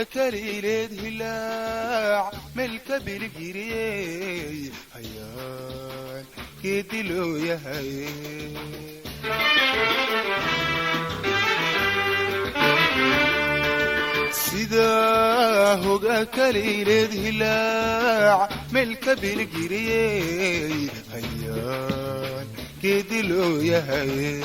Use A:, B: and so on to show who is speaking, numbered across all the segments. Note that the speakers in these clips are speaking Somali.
A: كليلة هلاع ملك بالجري هيان كدلو يا هي سيدا هوغا كليلة هلاع ملك بالجري هيان كدلو يا هي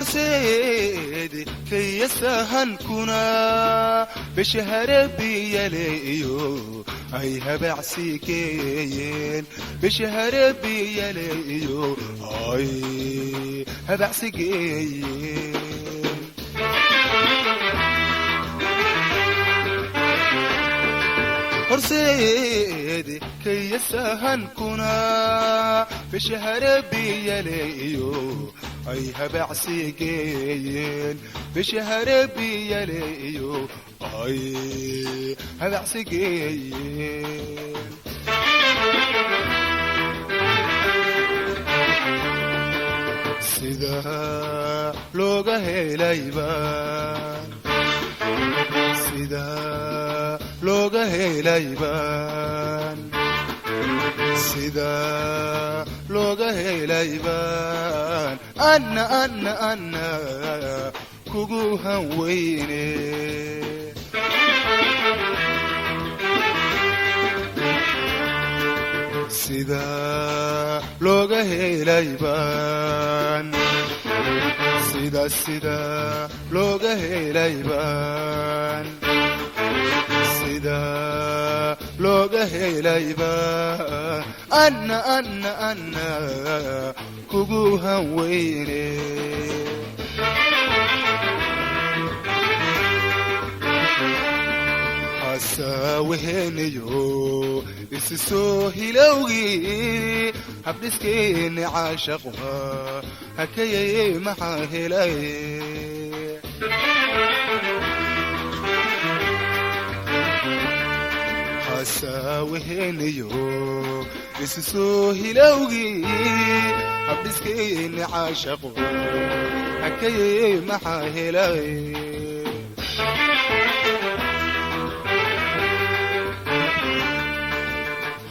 A: horseedi kayasahan kuna bishahar biyaleeyo ay habacsigeeyeen bishahar biyaleeyo ay habacsigeeyeen horseedi kayasahan kuna bishahar biyaleeyo ay habacsigeeyeen bishahar biyaleeyo ay habacsigeeyeen sida looga helayba sida looga helayba sida looga helaybaan anna kugu hanweyne sida looga helaybaan sida looga helaybaan sida looga helaybaan anna kugu hanweyne hasaweheniyo isisoo hilowgii habdhiskeeni caashaqwa hakayay maxaa helay hasaweheniyo isisoo hilowgii habdhiskeeni caashaqwa hakayay maxaa helay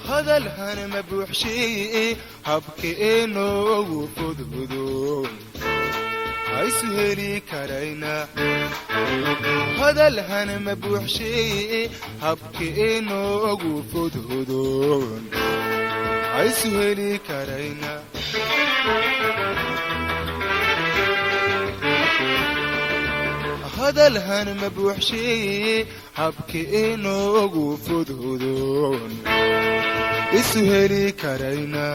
A: هذا الهن مبوح شيء هبكي إنه وفضهدون هاي سهلي كرينا هذا الهن مبوح شيء هبكي إنه وفضهدون هاي سهلي كرينا هذا الهن مبوح شيء هبكي إنه وفضهدون isuheli karayna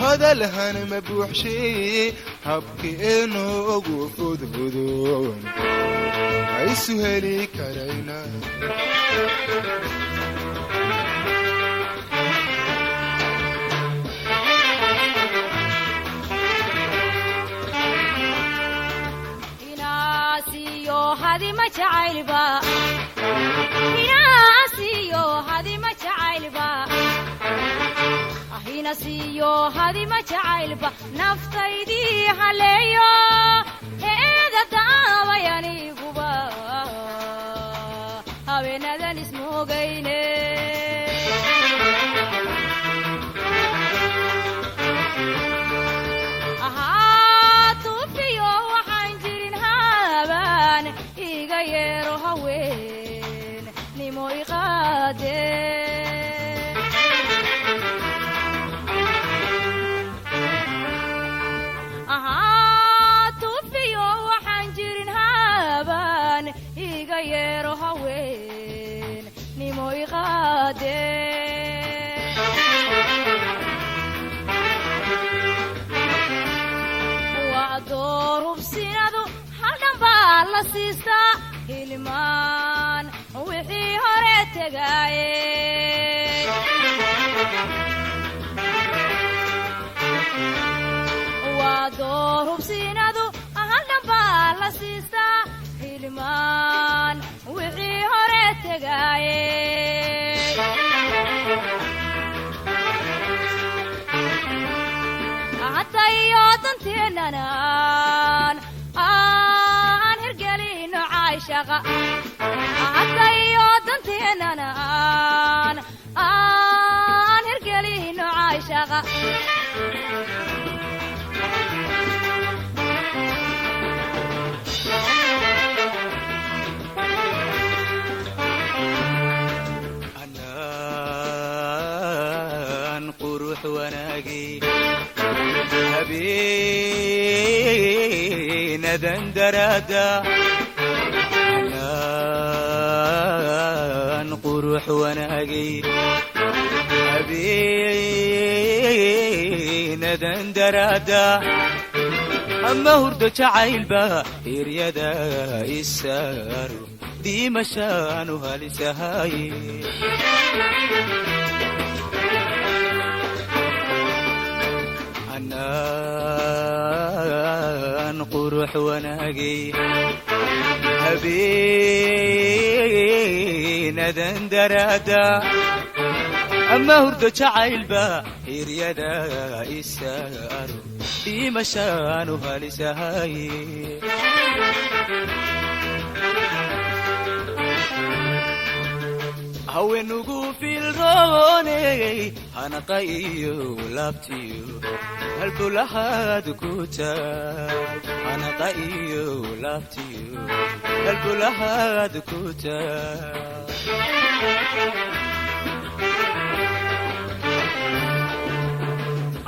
A: hadalhan mabuux shay habki inoogu fudhudun isuheli karayna
B: inaasiyo hadi ma jacaylba inaasiyo hadi ma jacaylba nasiyo hadi ma jacaylba naftaydii haleeyo heeda daawayaniguba haweenadan ismoogayne ahaa tuufiyo waxaan jirin haabaan iga yeero haween nimo iqaadee hilmaan wixii hore tagaayay waa door hubsinadu ahadan baa la siistaa hilmaan wixii hore tagaayay hatayo danteenana aan hirgelino caashaqa haddayo danteenana aan hirgelino caashaqa
C: habeen dandaraada aan qurux wanaagay habeen dandaraada ama hurdo jacaylba hiryada isaaru diimashaanu halisahay anaan qurux wanaagay habeenadan daraada ama hurdo jacaylba hiryada isaaru diimashaanu halisahay haweenugu filrooney hanaqa iyo laabtiyo halbulahaad ku taag hanaqa iyo laabtiyo halbulahaad ku taag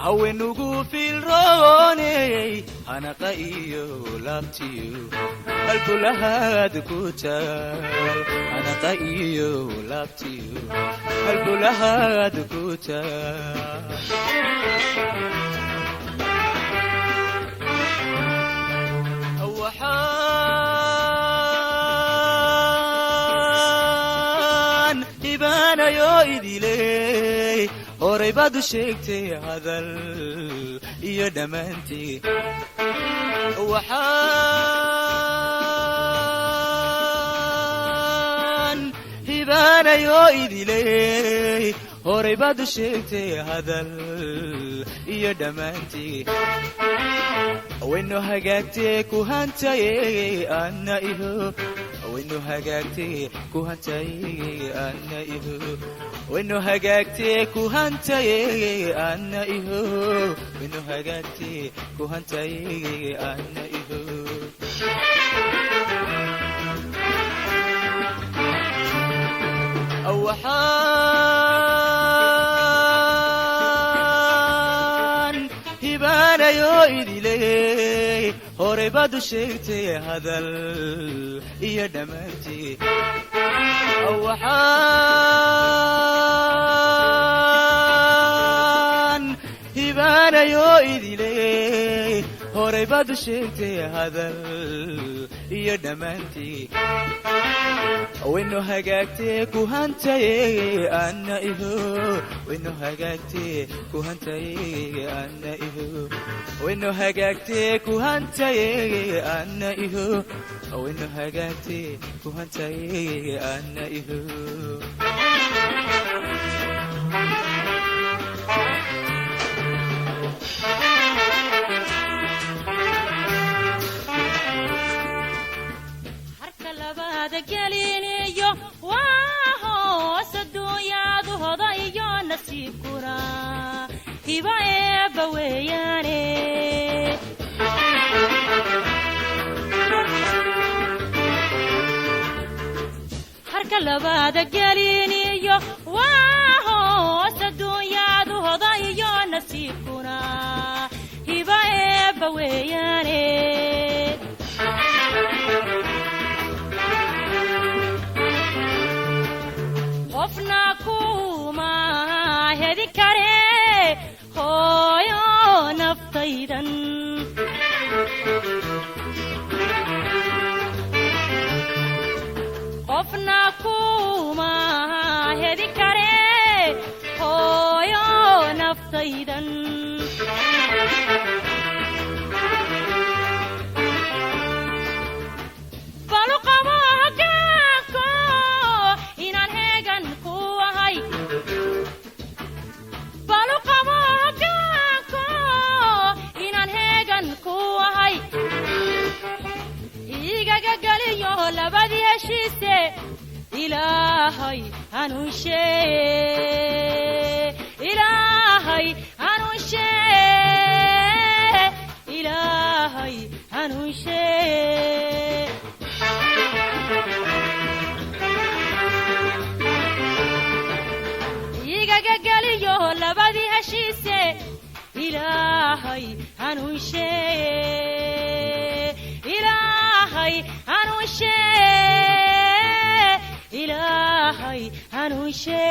C: haweenugu filrooney hanaqa iyo laabtiyo halbulahaad ku taag hanaqa iyo laabtiyo halbulahaad ku taag waxaan ibaanayo idiley horay baad u sheegtay hadal iyo dhammaantii waxaan ibaanayo idiley horay baad u sheegtay hadal iyo dhammaantii waynu hagaagtee ku hantaye anna iho waynu hagaagtee ku hantaye anna iho waynu hagaagtee ku hantaye anna iho waynu hagaagtee ku hantaye anna iho waxaan hibaanayo idiley horay baad u sheegtay hadal iyo dhammaantii waxaan hibaanayo idiley horay baad u sheegtay hadal iyo dhammaantii waynu hagaagtee ku hantaye anna iho waynu hagaagtee ku hantaye anna iho waynu hagaagtee ku hantaye anna iho waynu hagaagtee ku hantaye anna iho
B: geliniyo waa hoos adduunyaadu hoda iyo nasiibkuna hiba eebba weeyaane harka labaada geliniyo waa hoos adduunyaadu hoda iyo nasiibkuna hiba eebba weeyaane qofna kuma hedi kare hooyo naftaydan qofna kuma hedi kare hooyo naftaydan ilaahay hanuunshe ilaahay hanuunshe ilaahay hanuunshe igaga galiyo labadii heshiise ilaahay hanuunshe ilaahay hanuunshe ilaahay hanuunshe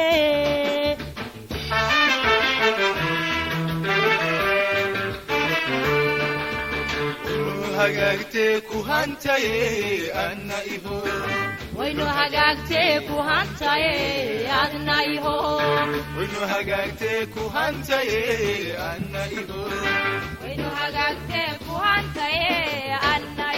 A: hagaagtee ku hantaye anna iho
B: waynu hagaagtee ku hantaye adna iho
A: waynu hagaagtee ku hantaye anna iho
B: waynu hagaagtee ku hantaye adna